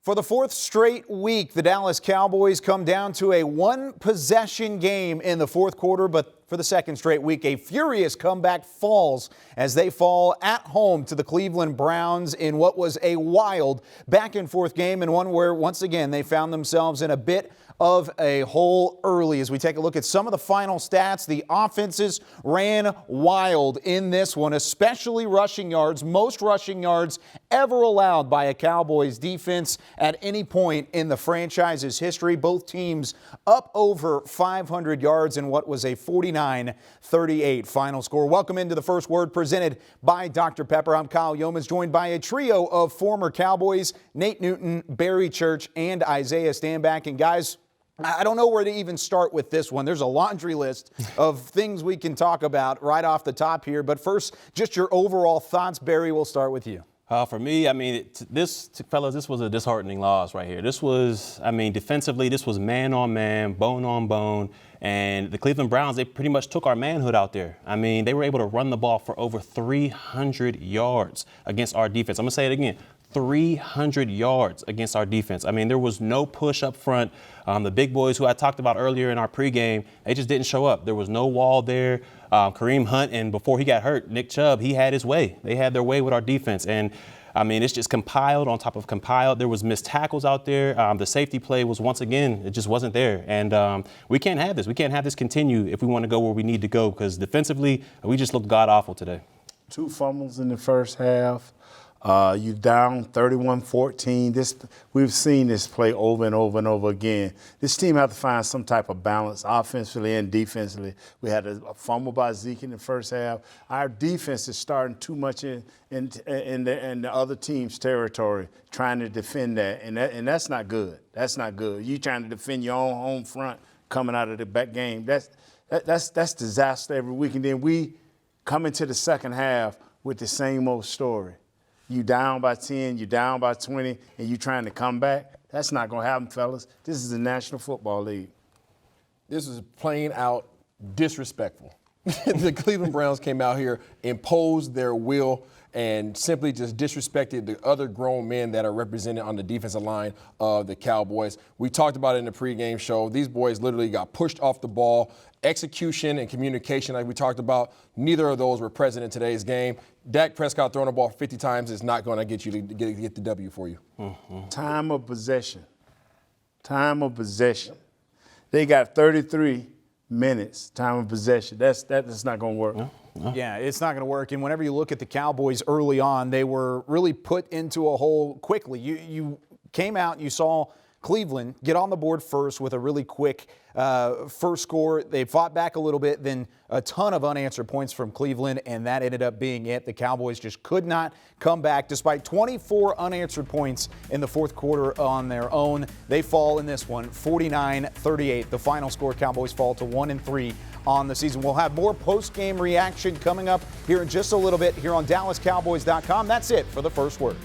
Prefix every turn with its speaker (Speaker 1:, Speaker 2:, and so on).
Speaker 1: For the fourth straight week, the Dallas Cowboys come down to a one-possession game in the fourth quarter, but for the second straight week, a furious comeback falls as they fall at home to the Cleveland Browns in what was a wild back-and-forth game, and one where, once again, they found themselves in a bit of a hole early. As we take a look at some of the final stats, the offenses ran wild in this one, especially rushing yards, most rushing yards ever allowed by a Cowboys defense at any point in the franchise's history. Both teams up over 500 yards in what was a 49-38 final score. Welcome into the First Word, presented by Dr. Pepper. I'm Kyle Youmans, joined by a trio of former Cowboys, Nate Newton, Barry Church, and Isaiah Stanback. And guys, I don't know where to even start with this one. There's a laundry list of things we can talk about right off the top here. But first, just your overall thoughts. Barry, we'll start with you.
Speaker 2: For me, fellas, this was a disheartening loss right here. This was, defensively, this was man on man, bone on bone. And the Cleveland Browns, they pretty much took our manhood out there. They were able to run the ball for over 300 yards against our defense. I'm going to say it again. 300 yards against our defense. There was no push up front. The big boys who I talked about earlier in our pregame, they just didn't show up. There was no wall there. Kareem Hunt, and before he got hurt, Nick Chubb, he had his way. They had their way with our defense. And it's just compiled on top of compiled. There was missed tackles out there. The safety play was, once again, it just wasn't there. And we can't have this. We can't have this continue if we want to go where we need to go, because defensively, we just looked god-awful today.
Speaker 3: 2 fumbles in the first half. You down 31-14. We've seen this play over and over and over again. This team had to find some type of balance offensively and defensively. We had a fumble by Zeke in the first half. Our defense is starting too much in the other team's territory, trying to defend that, and that's not good. That's not good. You trying to defend your own home front coming out of the back game. That's disaster every week. And then we come into the second half with the same old story. You down by 10, you down by 20, and you trying to come back? That's not going to happen, fellas. This is the National Football League.
Speaker 4: This is plain out disrespectful. The Cleveland Browns came out here, imposed their will, and simply just disrespected the other grown men that are represented on the defensive line of the Cowboys. We talked about it in the pregame show. These boys literally got pushed off the ball. Execution and communication, like we talked about, neither of those were present in today's game. Dak Prescott throwing the ball 50 times is not going to get you to get the W for you.
Speaker 3: Mm-hmm. Time of possession. Time of possession. They got 33 minutes time of possession. That's not going to work.
Speaker 1: No. Yeah, it's not going to work. And whenever you look at the Cowboys early on, they were really put into a hole quickly. You came out, you saw Cleveland get on the board first with a really quick first score. They fought back a little bit, then a ton of unanswered points from Cleveland, and that ended up being it. The Cowboys just could not come back despite 24 unanswered points in the fourth quarter on their own. They fall in this one, 49-38. The final score, Cowboys fall to 1-3 on the season. We'll have more post-game reaction coming up here in just a little bit here on DallasCowboys.com. That's it for the First Word.